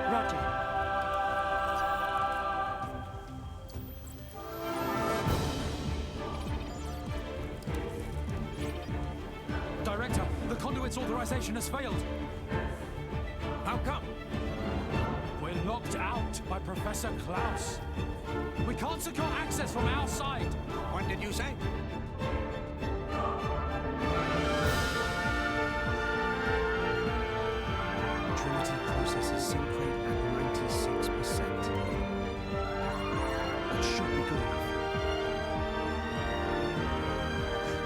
Roger. Director, the conduit's authorization has failed. How come? We're locked out by Professor Klaus. We can't secure access from our side. What did you say? Trinity processes sync rate at 96%. That should be good enough.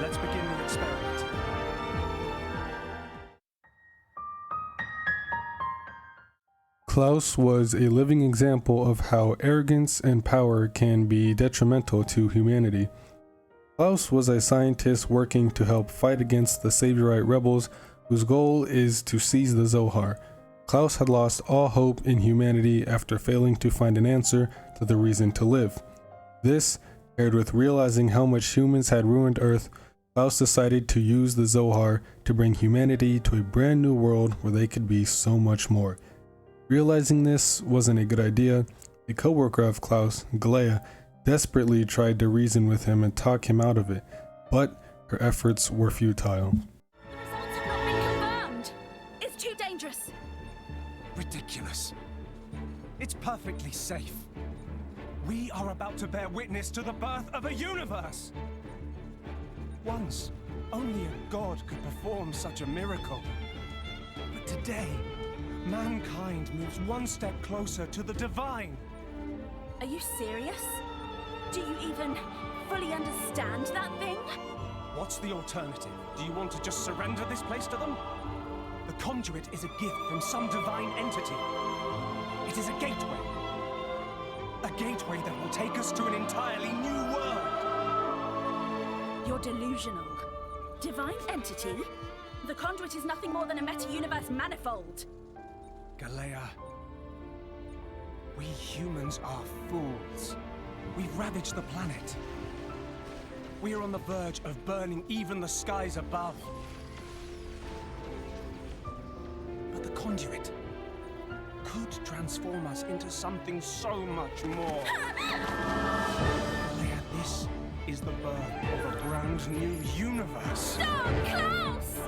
Let's begin the experiment. Klaus was a living example of how arrogance and power can be detrimental to humanity. Klaus was a scientist working to help fight against the Saviorite rebels whose goal is to seize the Zohar. Klaus had lost all hope in humanity after failing to find an answer to the reason to live. This, paired with realizing how much humans had ruined Earth, Klaus decided to use the Zohar to bring humanity to a brand new world where they could be so much more. Realizing this wasn't a good idea, a co-worker of Klaus, Galea, desperately tried to reason with him and talk him out of it, but her efforts were futile. The results have not been confirmed. It's too dangerous. Ridiculous. It's perfectly safe. We are about to bear witness to the birth of a universe. Once, only a god could perform such a miracle. But today, mankind moves one step closer to the divine. Are you serious? Do you even fully understand that thing? What's the alternative? Do you want to just surrender this place to them? The conduit is a gift from some divine entity. It is a gateway. A gateway that will take us to an entirely new world. You're delusional. Divine entity? The conduit is nothing more than a meta-universe manifold. Galea, we humans are fools. We've ravaged the planet. We are on the verge of burning even the skies above. But the conduit could transform us into something so much more. Galea, this is the birth of a brand new universe. Stop, Klaus!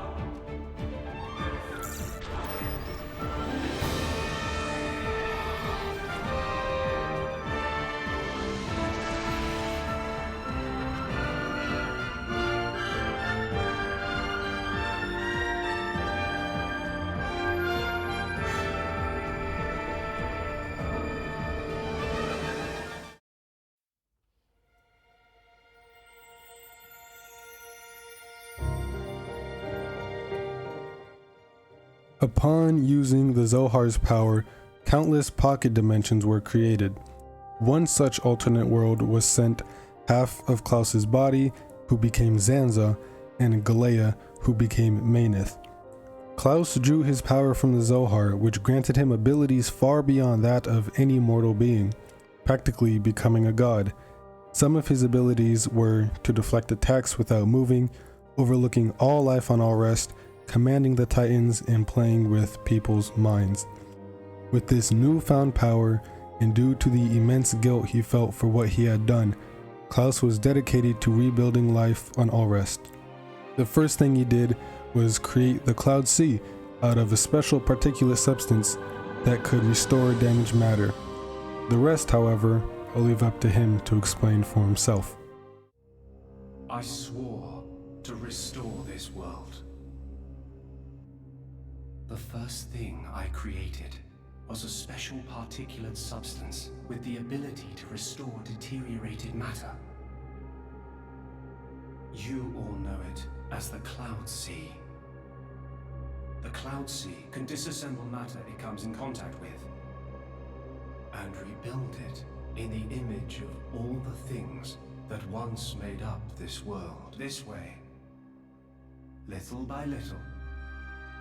Upon using the Zohar's power, countless pocket dimensions were created. One such alternate world was sent half of Klaus's body, who became Zanza, and Galea, who became Mainith. Klaus drew his power from the Zohar, which granted him abilities far beyond that of any mortal being, practically becoming a god. Some of his abilities were to deflect attacks without moving, overlooking all life on Allrest, commanding the Titans, and playing with people's minds. With this newfound power, and due to the immense guilt he felt for what he had done, Klaus was dedicated to rebuilding life on Allrest. The first thing he did was create the Cloud Sea out of a special particulate substance that could restore damaged matter. The rest, however, I'll leave up to him to explain for himself. I swore to restore this world. The first thing I created was a special particulate substance with the ability to restore deteriorated matter. You all know it as the Cloud Sea. The Cloud Sea can disassemble matter it comes in contact with and rebuild it in the image of all the things that once made up this world. This way, little by little,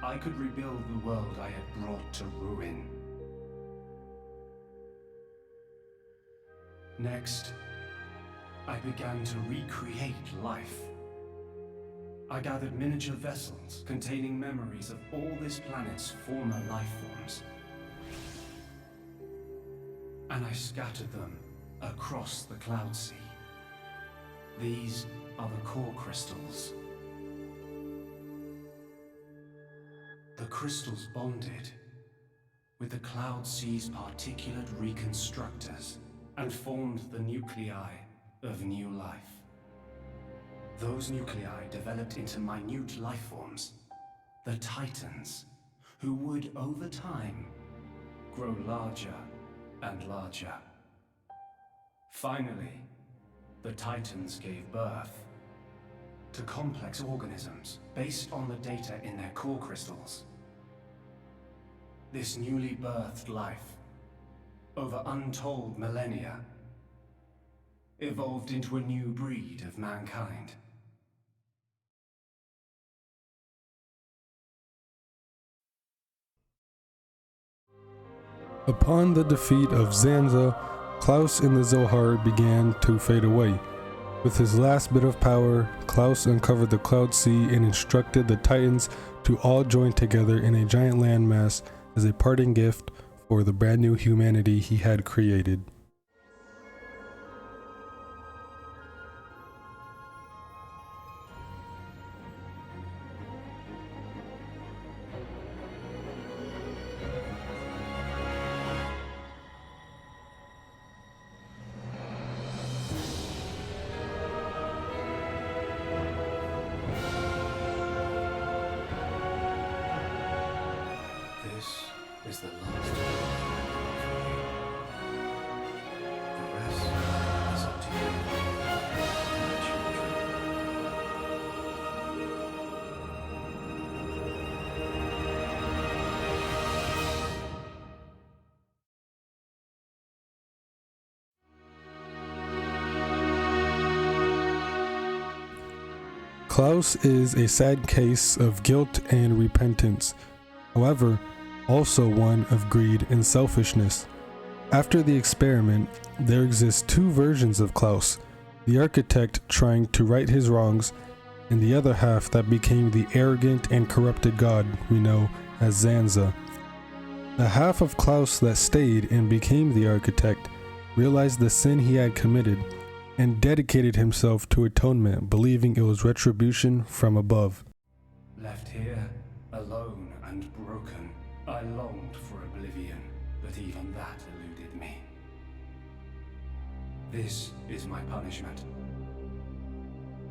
I could rebuild the world I had brought to ruin. Next, I began to recreate life. I gathered miniature vessels containing memories of all this planet's former life forms. and I scattered them across the Cloud Sea. These are the core crystals. The crystals bonded with the Cloud Sea's particulate reconstructors and formed the nuclei of new life. Those nuclei developed into minute life forms, the Titans, who would, over time, grow larger and larger. Finally, the Titans gave birth to complex organisms based on the data in their core crystals. This newly birthed life, over untold millennia, evolved into a new breed of mankind. Upon the defeat of Zanza, Klaus and the Zohar began to fade away. With his last bit of power, Klaus uncovered the Cloud Sea and instructed the Titans to all join together in a giant landmass as a parting gift for the brand new humanity he had created. This is the last of the rest is up to you, my children. Klaus is a sad case of guilt and repentance, however, also one of greed and selfishness. After the experiment, there exist two versions of Klaus, the architect trying to right his wrongs, and the other half that became the arrogant and corrupted god we know as Zanza. The half of Klaus that stayed and became the architect realized the sin he had committed and dedicated himself to atonement, believing it was retribution from above. Left here, alone and broken, I longed for oblivion, but even that eluded me. This is my punishment.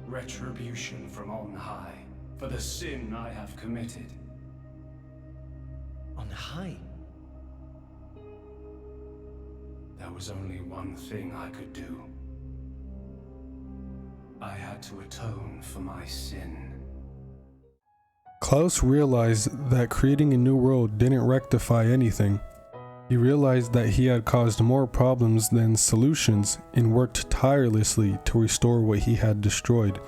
Retribution from on high, for the sin I have committed. On high? There was only one thing I could do. I had to atone for my sin. Klaus realized that creating a new world didn't rectify anything. He realized that he had caused more problems than solutions and worked tirelessly to restore what he had destroyed.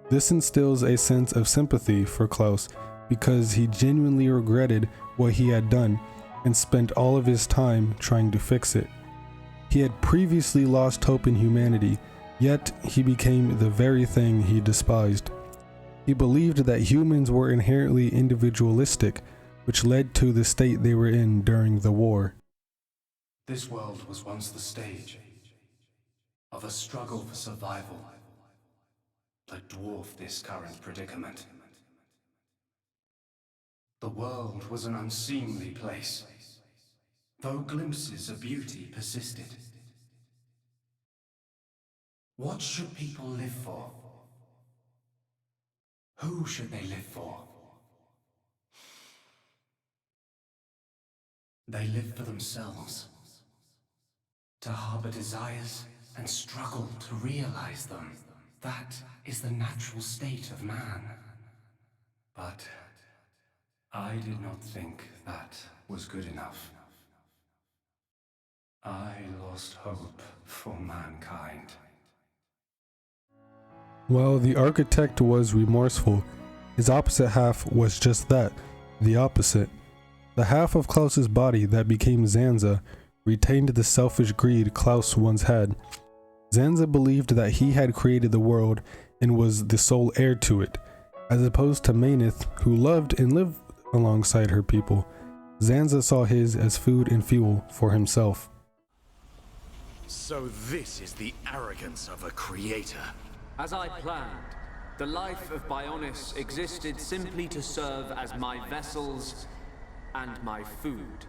This instills a sense of sympathy for Klaus because he genuinely regretted what he had done and spent all of his time trying to fix it. He had previously lost hope in humanity, yet he became the very thing he despised. He believed that humans were inherently individualistic, which led to the state they were in during the war. This world was once the stage of a struggle for survival that dwarfed this current predicament. The world was an unseemly place, though glimpses of beauty persisted. What should people live for? Who should they live for? They live for themselves, to harbor desires and struggle to realize them. That is the natural state of man. But I did not think that was good enough. I lost hope for mankind. While the architect was remorseful, his opposite half was just that, the opposite. The half of Klaus's body that became Zanza retained the selfish greed Klaus once had. Zanza believed that he had created the world and was the sole heir to it, as opposed to Mainith, who loved and lived alongside her people. Zanza saw his as food and fuel for himself. So this is the arrogance of a creator. As I planned, the life of Bionis existed simply to serve as my vessels and my food.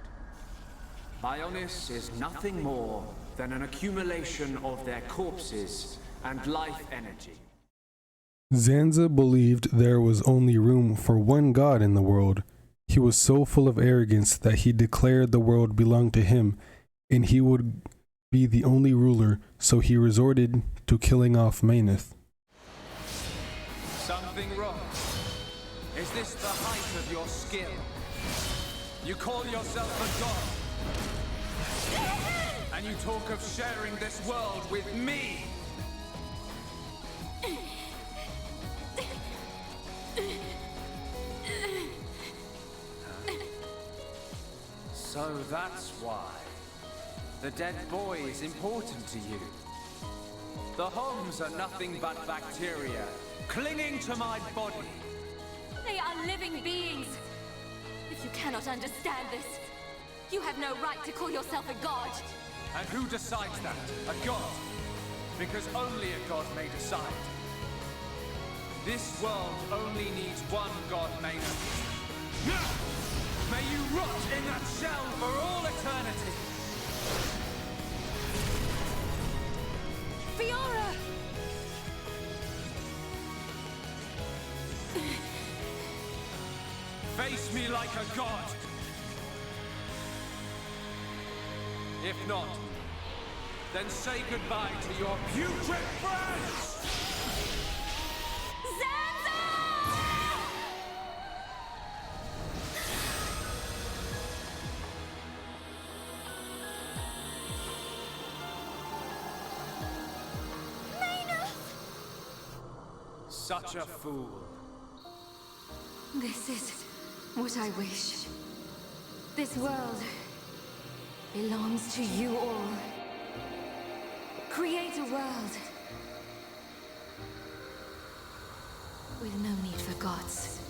Bionis is nothing more than an accumulation of their corpses and life energy. Zanza believed there was only room for one god in the world. He was so full of arrogance that he declared the world belonged to him, and he would be the only ruler, so he resorted to killing off Mayneth. Something wrong? Is this the height of your skill? You call yourself a god? And you talk of sharing this world with me? So that's why. The dead boy is important to you. The Homs are nothing but bacteria, clinging to my body. They are living beings. If you cannot understand this, you have no right to call yourself a god. And who decides that? A god? Because only a god may decide. This world only needs one god, Maynard. May you rot in that shell for all eternity! Fiora! Face me like a god! If not, then say goodbye to your putrid friends! Such a fool. This is what I wish. This world belongs to you all. Create a world with no need for gods.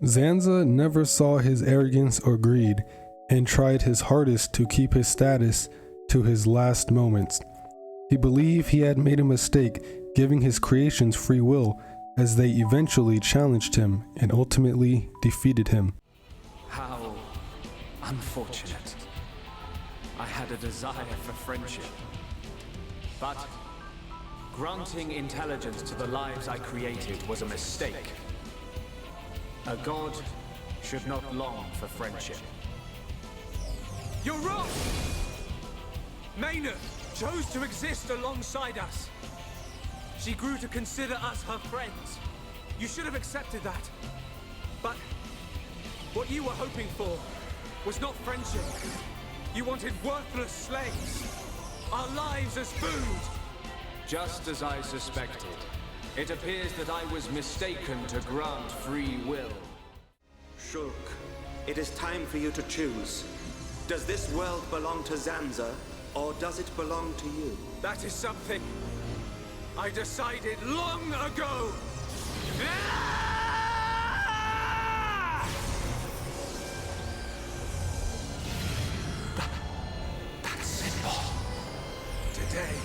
Zanza never saw his arrogance or greed, and tried his hardest to keep his status to his last moments. He believed he had made a mistake giving his creations free will, as they eventually challenged him and ultimately defeated him. How unfortunate. I had a desire for friendship. But granting intelligence to the lives I created was a mistake. A god should not long for friendship. You're wrong! Maynard chose to exist alongside us. She grew to consider us her friends. You should have accepted that. But what you were hoping for was not friendship. You wanted worthless slaves. Our lives as food. Just as I suspected, it appears that I was mistaken to grant free will. Shulk, it is time for you to choose. Does this world belong to Zanza, or does it belong to you? That is something I decided long ago! That symbol. Today,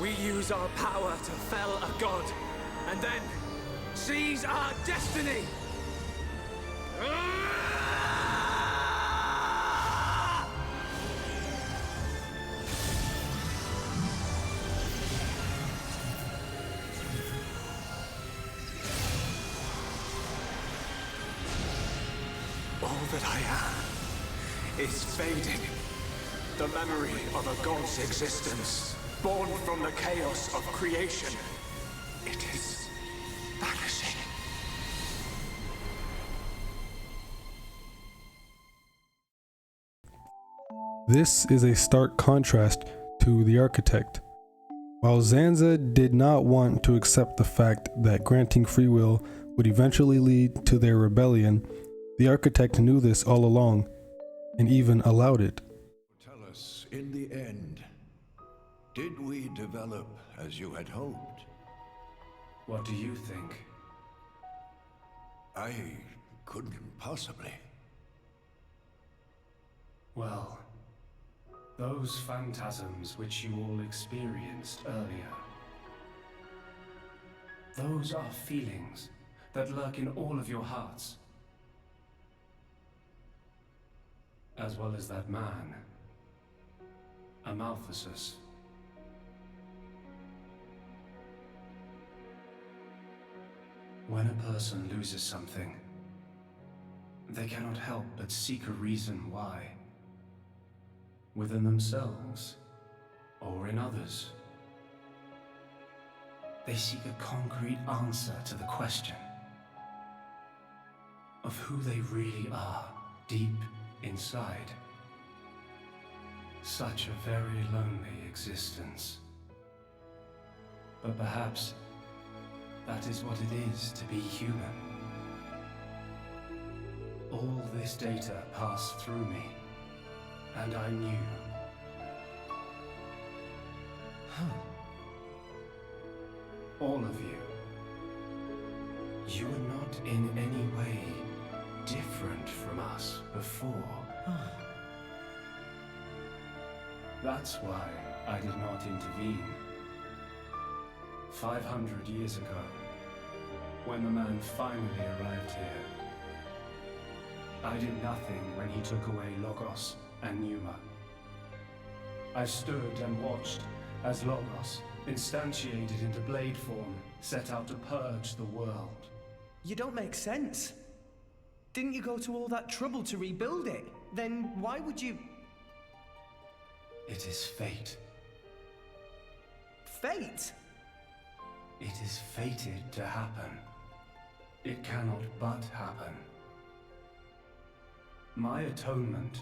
we use our power to fell a god, and then seize our destiny! All that I am is fading. The memory of a god's existence, born from the chaos of creation. It is vanishing. This is a stark contrast to the architect. While Zanza did not want to accept the fact that granting free will would eventually lead to their rebellion, the architect knew this all along, and even allowed it. Tell us, in the end, did we develop as you had hoped? What do you think? I couldn't possibly. Well, those phantasms which you all experienced earlier, those are feelings that lurk in all of your hearts. As well as that man, Amaltheus. When a person loses something, they cannot help but seek a reason why. Within themselves, or in others. They seek a concrete answer to the question of who they really are deep inside. Such a very lonely existence. But perhaps that is what it is to be human. All this data passed through me, and I knew. All of you. You were not in any way different from us before. That's why I did not intervene. 500 years ago, when the man finally arrived here, I did nothing when he took away Logos and Pneuma. I stood and watched as Logos, instantiated into blade form, set out to purge the world. You don't make sense. Didn't you go to all that trouble to rebuild it? Then why would you... It is fate. Fate? It is fated to happen. It cannot but happen. My atonement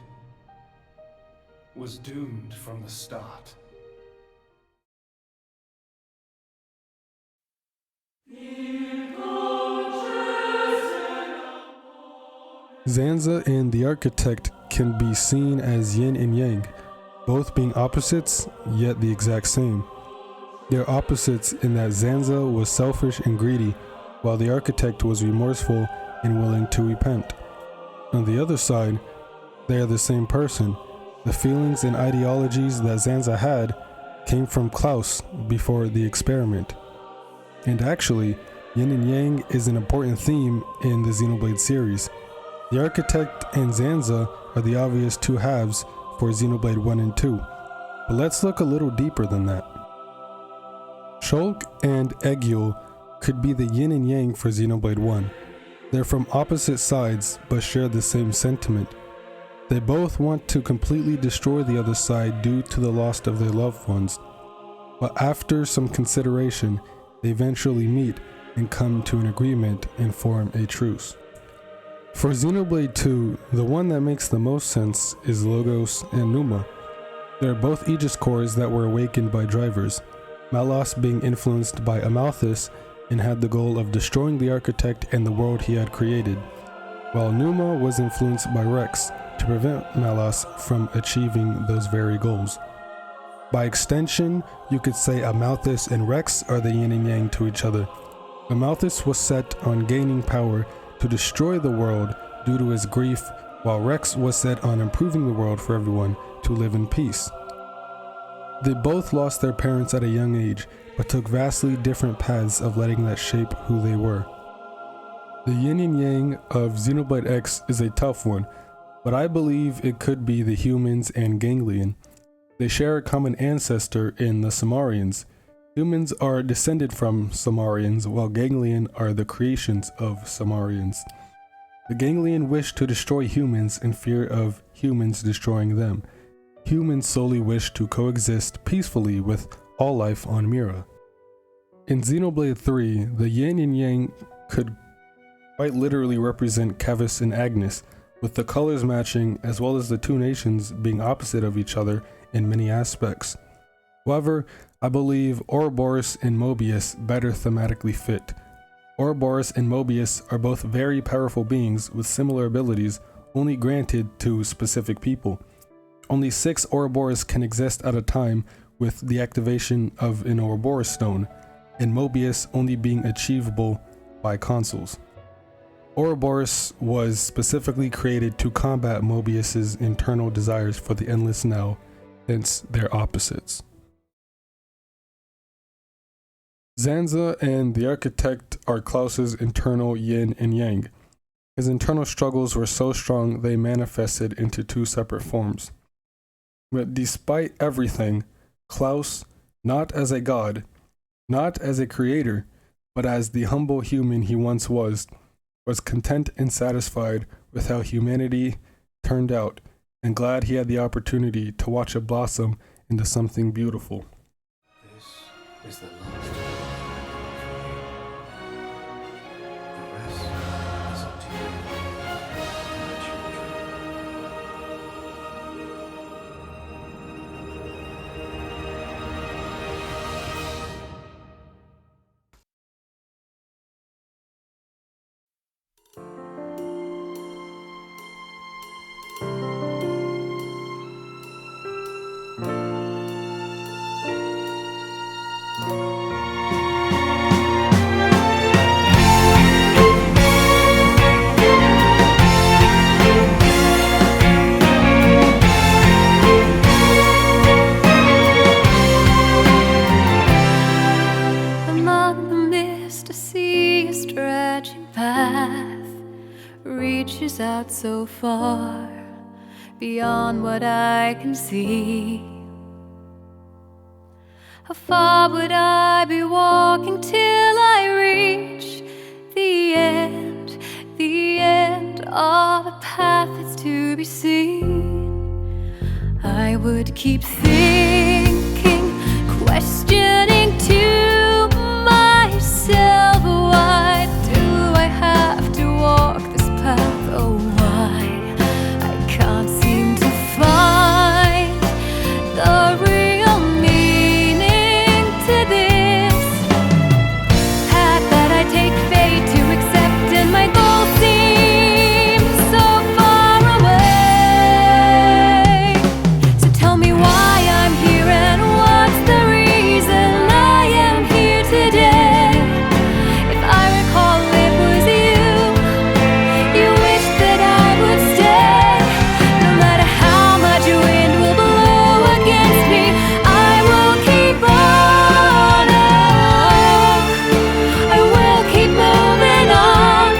was doomed from the start. Zanza and the architect can be seen as yin and yang, both being opposites, yet the exact same. They're opposites in that Zanza was selfish and greedy, while the architect was remorseful and willing to repent. On the other side, they are the same person. The feelings and ideologies that Zanza had came from Klaus before the experiment. And actually, yin and yang is an important theme in the Xenoblade series. The architect and Zanza are the obvious two halves for Xenoblade 1 and 2, but let's look a little deeper than that. Shulk and Egil could be the yin and yang for Xenoblade 1. They're from opposite sides, but share the same sentiment. They both want to completely destroy the other side due to the loss of their loved ones. But after some consideration, they eventually meet and come to an agreement and form a truce. For Xenoblade 2, the one that makes the most sense is Logos and Pneuma. They're both Aegis cores that were awakened by drivers, Malos being influenced by Amaltheus and had the goal of destroying the architect and the world he had created, while Pneuma was influenced by Rex to prevent Malos from achieving those very goals. By extension, you could say Amaltheus and Rex are the yin and yang to each other. Amaltheus was set on gaining power to destroy the world due to his grief, while Rex was set on improving the world for everyone to live in peace. They both lost their parents at a young age, but took vastly different paths of letting that shape who they were. The yin and yang of Xenoblade X is a tough one, but I believe it could be the humans and Ganglion. They share a common ancestor in the Samarians. Humans are descended from Samarians, while Ganglion are the creations of Samarians. The Ganglion wish to destroy humans in fear of humans destroying them. Humans solely wish to coexist peacefully with all life on Mira. In Xenoblade 3, the yin and yang could quite literally represent Kevus and Agnes, with the colors matching as well as the two nations being opposite of each other in many aspects. However, I believe Ouroboros and Mobius better thematically fit. Ouroboros and Mobius are both very powerful beings with similar abilities only granted to specific people. Only 6 Ouroboros can exist at a time with the activation of an Ouroboros stone, and Mobius only being achievable by consuls. Ouroboros was specifically created to combat Mobius's internal desires for the Endless Now, hence their opposites. Zanza and the Architect are Klaus's internal yin and yang. His internal struggles were so strong they manifested into 2 separate forms. But despite everything, Klaus, not as a god, not as a creator, but as the humble human he once was content and satisfied with how humanity turned out, and glad he had the opportunity to watch it blossom into something beautiful. This is the last. The rest is up to you, my children. Among the mist, I see a stretching path reaches out so far beyond what I can see. How far would I be walking till I reach the end of a path that's to be seen? I would keep thinking, questioning to myself, why do I have to walk this path? Oh, why? I can't seem to find the real meaning to this path that I take fate to accept, and my goal seems so far away. So tell me why I'm here and what's the reason I am here today. If I recall, it was you wished that I would stay. No matter how much wind will blow against me, I will keep on. I will keep moving on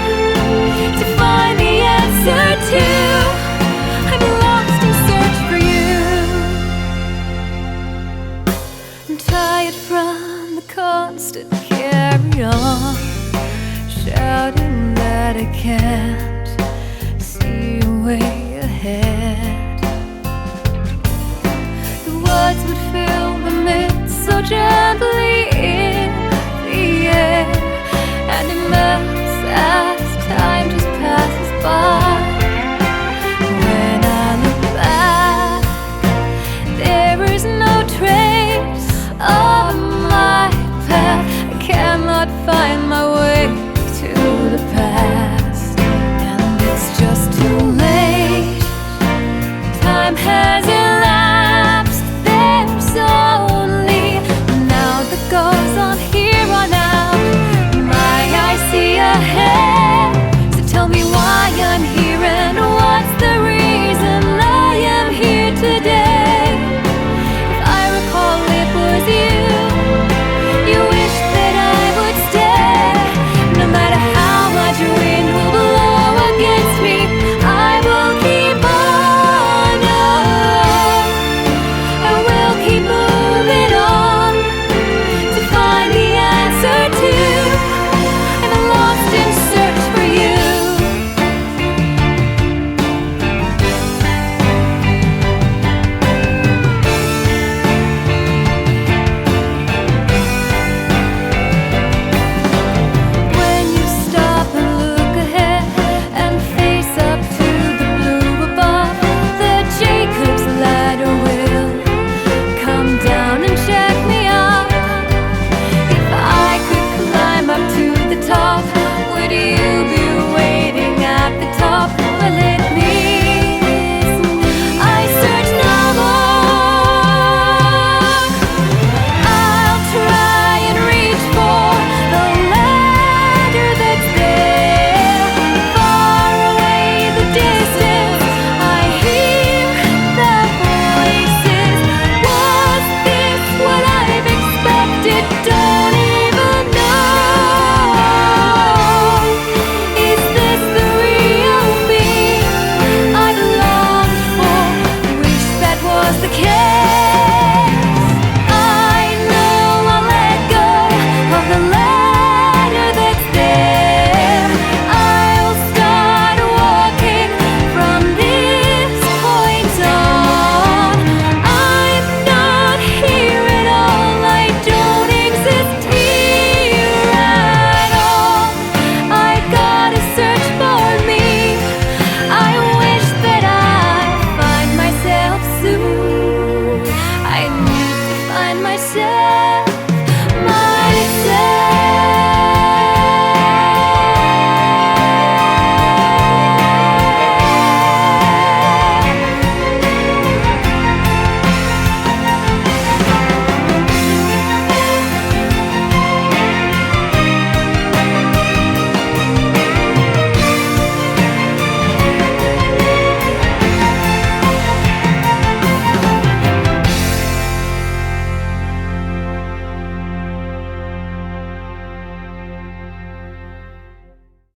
to find the answer to I'm lost in search for you. I'm tired from the constant carry on, shouting that I can't see a way ahead. The words would fill